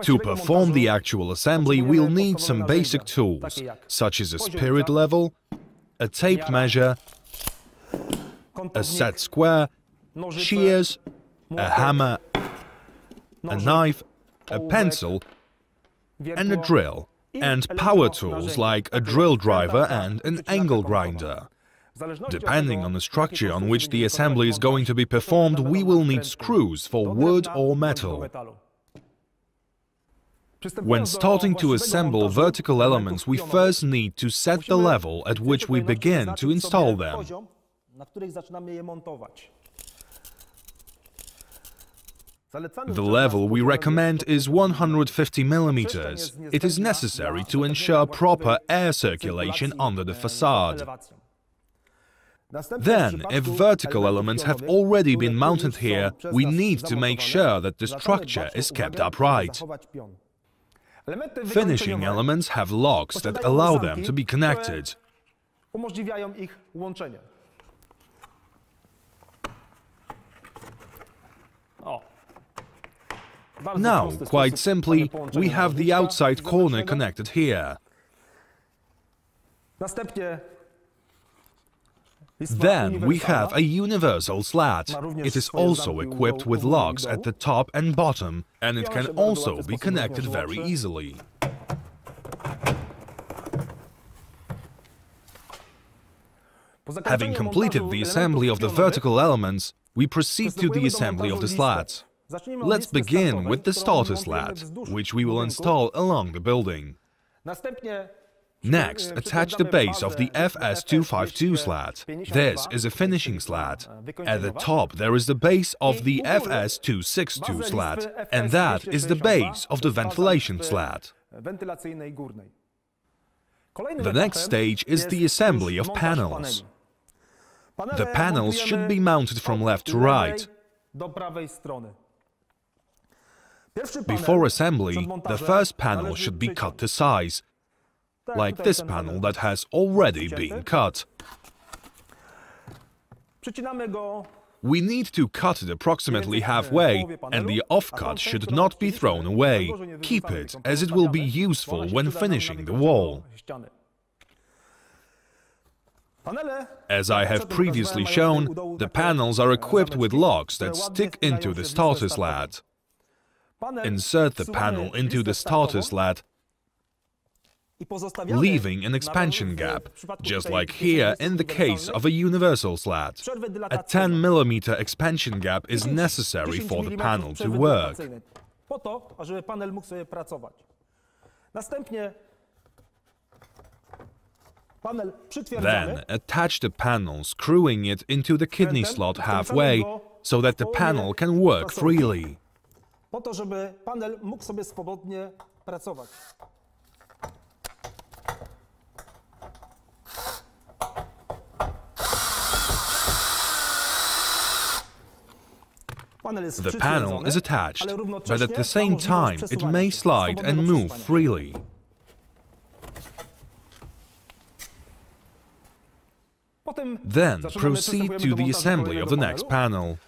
To perform the actual assembly, we'll need some basic tools, such as a spirit level, a tape measure, a set square, shears, a hammer, a knife, a pencil, and a drill, and power tools like a drill driver and an angle grinder. Depending on the structure on which the assembly is going to be performed, we will need screws for wood or metal. When starting to assemble vertical elements, we first need to set the level at which we begin to install them. The level we recommend is 150 mm. It is necessary to ensure proper air circulation under the facade. Then, if vertical elements have already been mounted here, we need to make sure that the structure is kept upright. Finishing elements have locks that allow them to be connected. Now, quite simply, we have the outside corner connected here. Then we have a universal slat. It is also equipped with locks at the top and bottom, and it can also be connected very easily. Having completed the assembly of the vertical elements, we proceed to the assembly of the slats. Let's begin with the starter slat, which we will install along the building. Next, attach the base of the FS252 slat. This is a finishing slat. At the top there is the base of the FS262 slat, and that is the base of the ventilation slat. The next stage is the assembly of panels. The panels should be mounted from left to right. Before assembly, the first panel should be cut to size, like this panel that has already been cut. We need to cut it approximately halfway, and the offcut should not be thrown away. Keep it, as it will be useful when finishing the wall. As I have previously shown, the panels are equipped with locks that stick into the starter slat. Insert the panel into the starter slat, leaving an expansion gap, just like here in the case of a universal slat. A 10 mm expansion gap is necessary for the panel to work. Then, attach the panel, screwing it into the kidney slot halfway, so that the panel can work freely. The panel is attached, but at the same time it may slide and move freely. Then proceed to the assembly of the next panel.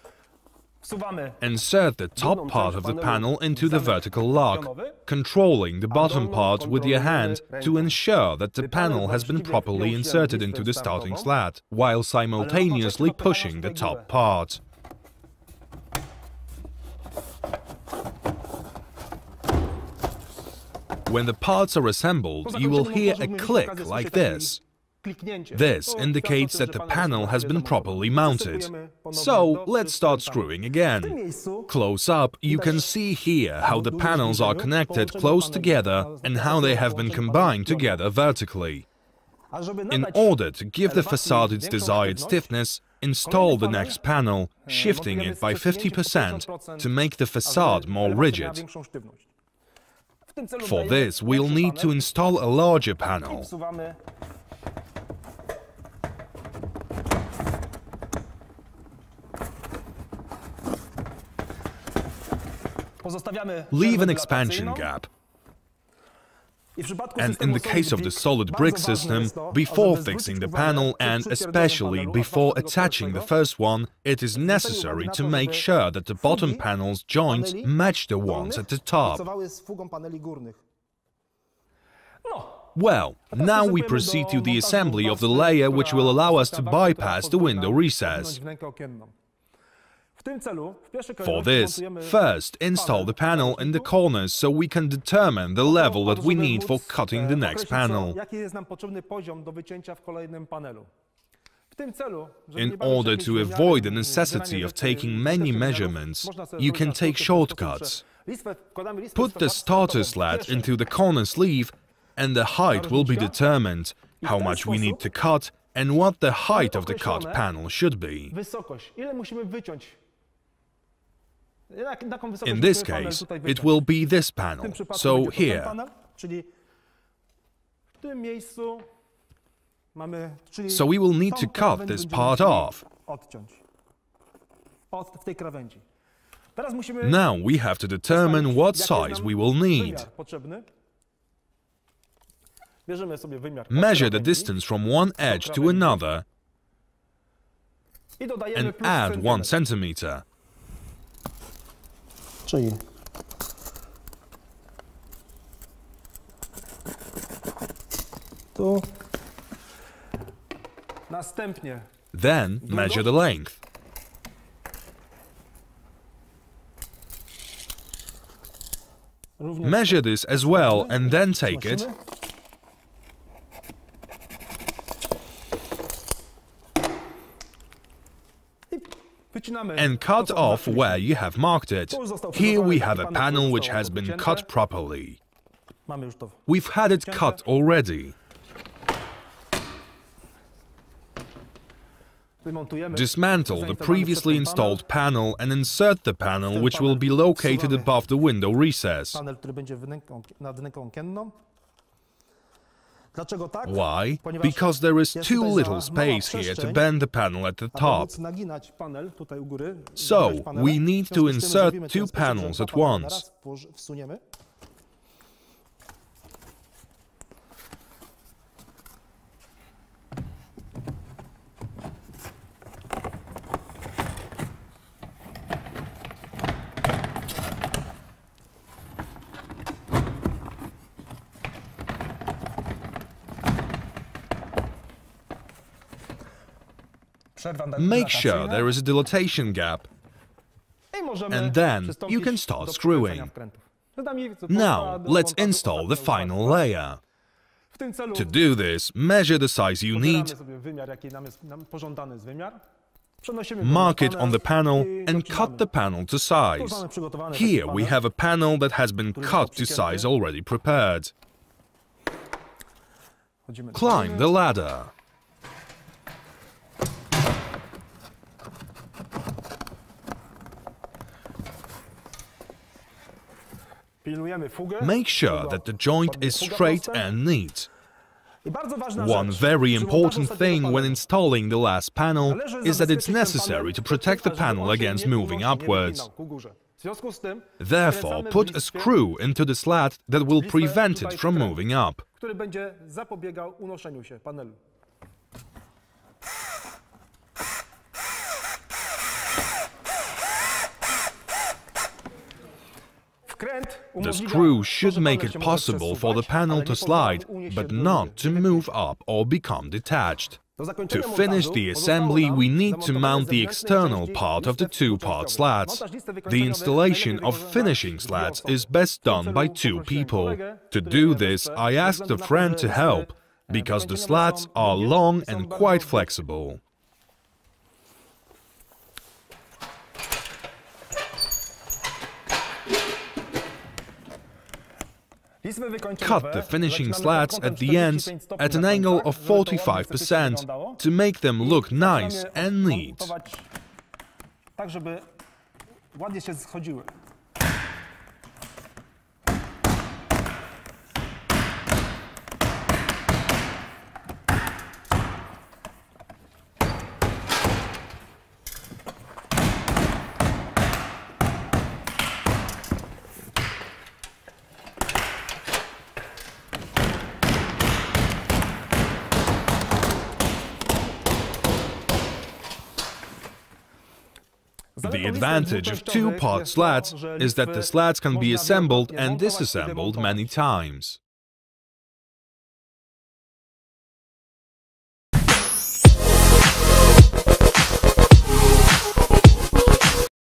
Insert the top part of the panel into the vertical lock, controlling the bottom part with your hand to ensure that the panel has been properly inserted into the starting slat, while simultaneously pushing the top part. When the parts are assembled, you will hear a click like this. This indicates that the panel has been properly mounted. So, let's start screwing again. Close up, you can see here how the panels are connected close together and how they have been combined together vertically. In order to give the facade its desired stiffness, install the next panel, shifting it by 50% to make the facade more rigid. For this, we'll need to install a larger panel. Leave an expansion gap. And in the case of the solid brick system, before fixing the panel and especially before attaching the first one, it is necessary to make sure that the bottom panel's joints match the ones at the top. Well, now we proceed to the assembly of the layer which will allow us to bypass the window recess. For this, first install the panel in the corners so we can determine the level that we need for cutting the next panel. In order to avoid the necessity of taking many measurements, you can take shortcuts. Put the starter slat into the corner sleeve and the height will be determined, how much we need to cut and what the height of the cut panel should be. In this case, it will be this panel, so here. So we will need to cut this part off. Now we have to determine what size we will need. Measure the distance from one edge to another and add 1 centimeter. Then measure the length. Measure this as well and then take it and cut off where you have marked it. Here we have a panel which has been cut properly. We've had it cut already. Dismantle the previously installed panel and insert the panel which will be located above the window recess. Why? Because there is too little space here to bend the panel at the top. So, we need to insert 2 panels at once. Make sure there is a dilatation gap, and then you can start screwing. Now, let's install the final layer. To do this, measure the size you need, mark it on the panel, and cut the panel to size. Here we have a panel that has been cut to size already prepared. Climb the ladder. Make sure that the joint is straight and neat. One very important thing when installing the last panel is that it's necessary to protect the panel against moving upwards. Therefore, put a screw into the slat that will prevent it from moving up. The screw should make it possible for the panel to slide, but not to move up or become detached. To finish the assembly, we need to mount the external part of the 2-part slats. The installation of finishing slats is best done by 2 people. To do this, I asked a friend to help, because the slats are long and quite flexible. Cut the finishing slats at the ends at an angle of 45% to make them look nice and neat. The advantage of two-part slats is that the slats can be assembled and disassembled many times.